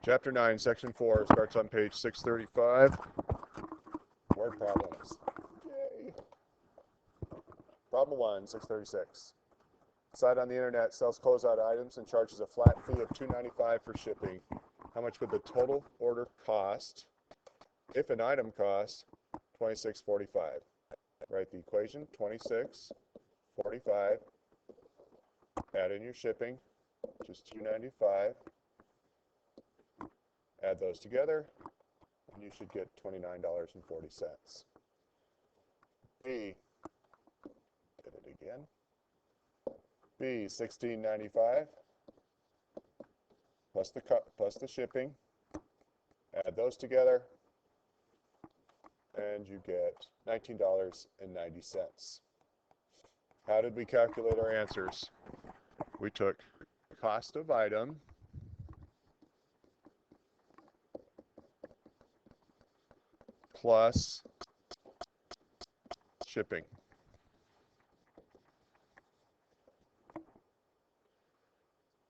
Chapter 9, Section 4 starts on page 635. Word problems. Yay. Problem 1, 636. Site on the internet sells closeout items and charges a flat fee of $2.95 for shipping. How much would the total order cost if an item costs $26.45? Write the equation, $26.45. Add in your shipping, which is $2.95. Add those together, and you should get $29.40. B, did it again. B, $16.95 plus the shipping. Add those together, and you get $19.90. How did we calculate our answers? We took cost of item plus shipping.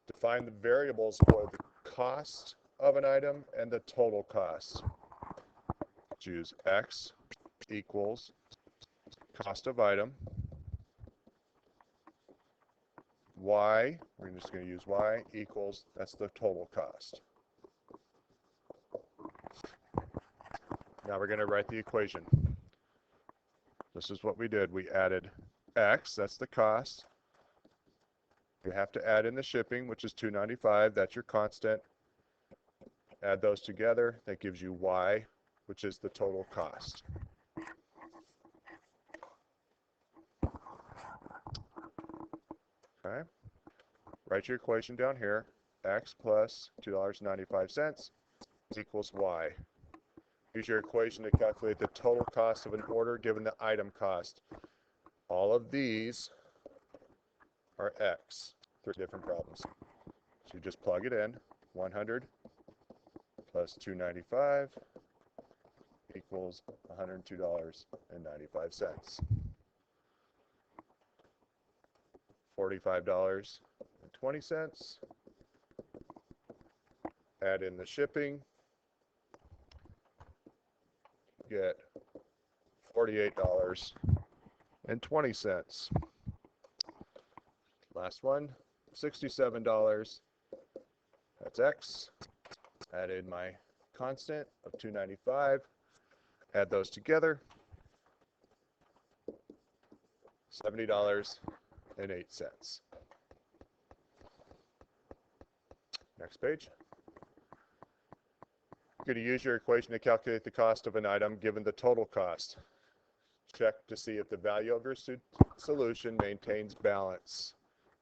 Define the variables for the cost of an item and the total cost. Choose X equals cost of item. Y, we're just going to use Y equals, that's the total cost. Now we're going to write the equation. This is what we did. We added X, that's the cost. You have to add in the shipping, which is $2.95. That's your constant. Add those together. That gives you Y, which is the total cost. Okay. Write your equation down here. X plus $2.95 equals Y. Use your equation to calculate the total cost of an order given the item cost. All of these are X. 3 different problems. So you just plug it in. 100 plus $2.95 equals $102.95. $45.20. Add in the shipping. Get $48.20. Last one, $67. That's X. Add in my constant of $2.95. Add those together. $70.08. Next page. You're going to use your equation to calculate the cost of an item given the total cost. Check to see if the value of your solution maintains balance.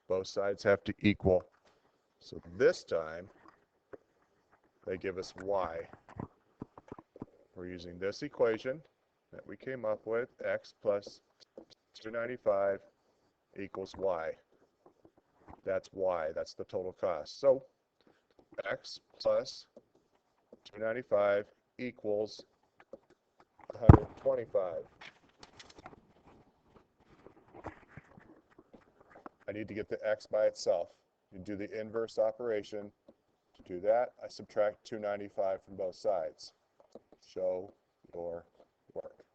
Both sides have to equal. So this time, they give us Y. We're using this equation that we came up with, X plus $2.95 equals Y. That's Y, that's the total cost. So X plus $2.95 equals $125. I need to get the X by itself. You do the inverse operation. To do that, I subtract $2.95 from both sides. Show your work.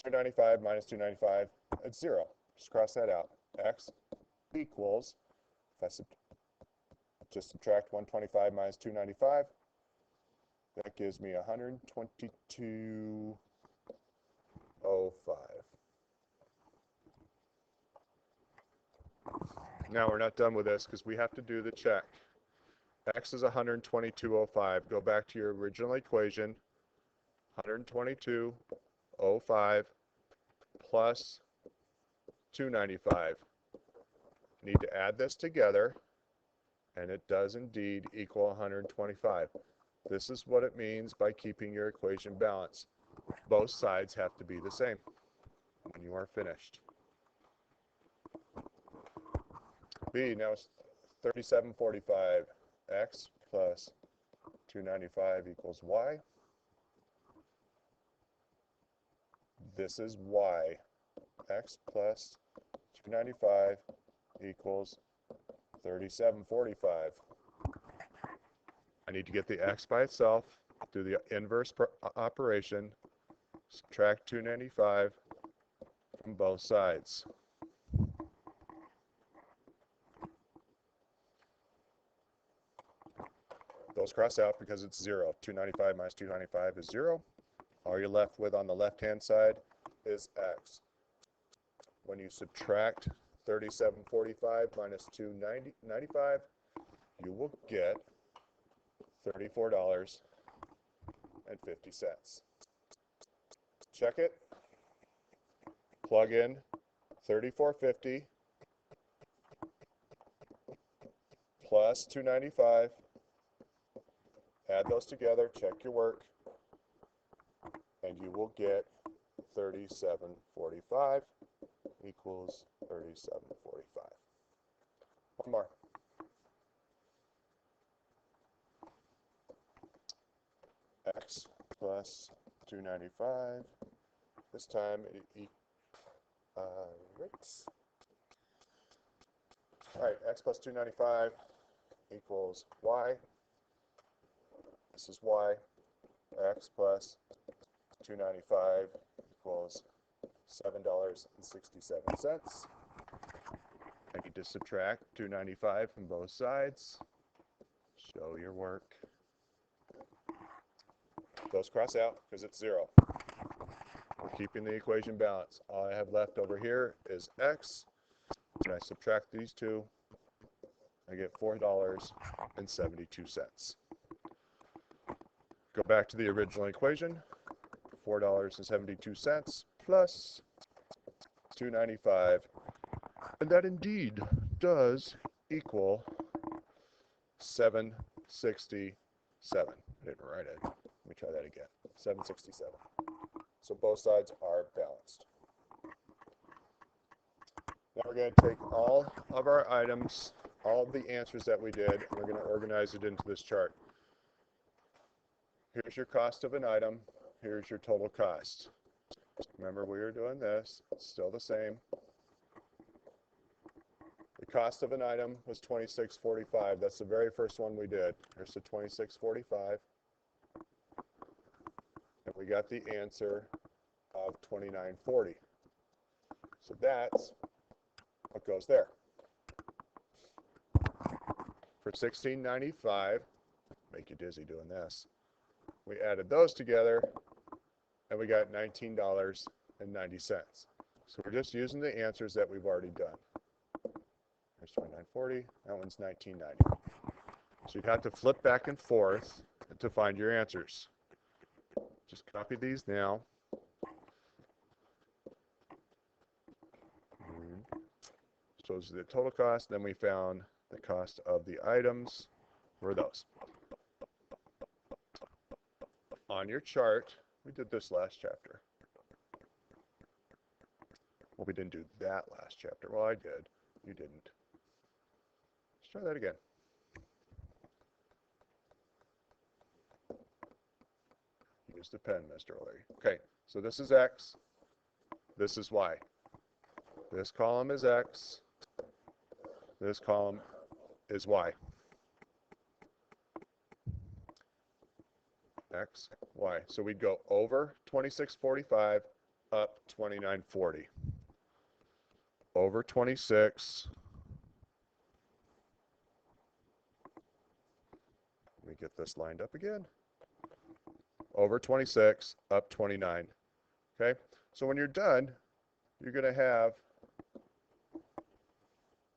$2.95 minus $2.95, it's 0. Just cross that out. X equals, if I just subtract $125 minus $2.95, that gives me $122.05. Now we're not done with this because we have to do the check. X is $122.05. Go back to your original equation. $122.05 plus $2.95. Need to add this together, and it does indeed equal $125. This is what it means by keeping your equation balanced. Both sides have to be the same when you are finished. B, now it's $37.45. X plus $2.95 equals Y. This is Y. X plus $2.95 equals 37.45. I need to get the x by itself, do the inverse operation, subtract 295 from both sides. Those cross out because it's 0. 295 minus 295 is 0. All you're left with on the left-hand side is x. When you subtract 37.45 minus 295, you will get $34.50. Check it. Plug in 34.50 plus 295. Add those together, check your work, and you will get 37.45 equals 37.45. One more. X plus 295. This time it equals. All right, x plus 295 equals y. This is y. X plus 295 equals $7.67. I need to subtract 295 from both sides. Show your work. Those cross out because it's 0. We're keeping the equation balanced. All I have left over here is x. When I subtract these two, I get $4.72. Go back to the original equation. $4.72 plus 295, and that indeed does equal 767. I didn't write it. Let me try that again. 767. So both sides are balanced. Now we're going to take all of our items, all of the answers that we did, and we're going to organize it into this chart. Here's your cost of an item. Here's your total cost. Remember, we were doing this. It's still the same. The cost of an item was $26.45. That's the very first one we did. Here's the $26.45. And we got the answer of $29.40. So that's what goes there. For $16.95, make you dizzy doing this. We added those together, and we got $19.90. So we're just using the answers that we've already done. Here's $29.40. That one's $19.90. So you'd have to flip back and forth to find your answers. Just copy these now. So those are the total cost. Then we found the cost of the items. Were those? On your chart, we did this last chapter. Well, we didn't do that last chapter. Well, I did. You didn't. Let's try that again. Use the pen, Mr. O'Leary. Okay, so this is X. This is Y. This column is X. This column is Y. X, Y. So we'd go over 26.45, up 29.40. Over 26. Let me get this lined up again. Over 26, up 29. Okay? So when you're done, you're going to have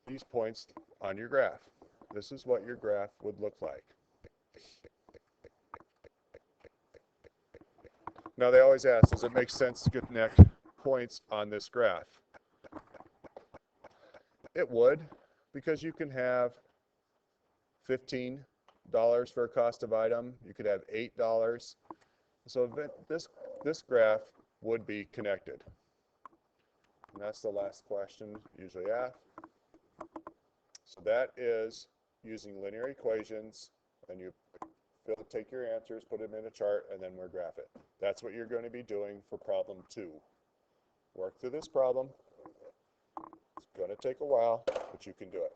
these points on your graph. This is what your graph would look like. Now they always ask, does it make sense to connect points on this graph? It would, because you can have $15 for a cost of item. You could have $8. So this graph would be connected. And that's the last question usually asked. So that is using linear equations, and you take your answers, put them in a chart, and then we'll graph it. That's what you're going to be doing for problem 2. Work through this problem. It's going to take a while, but you can do it.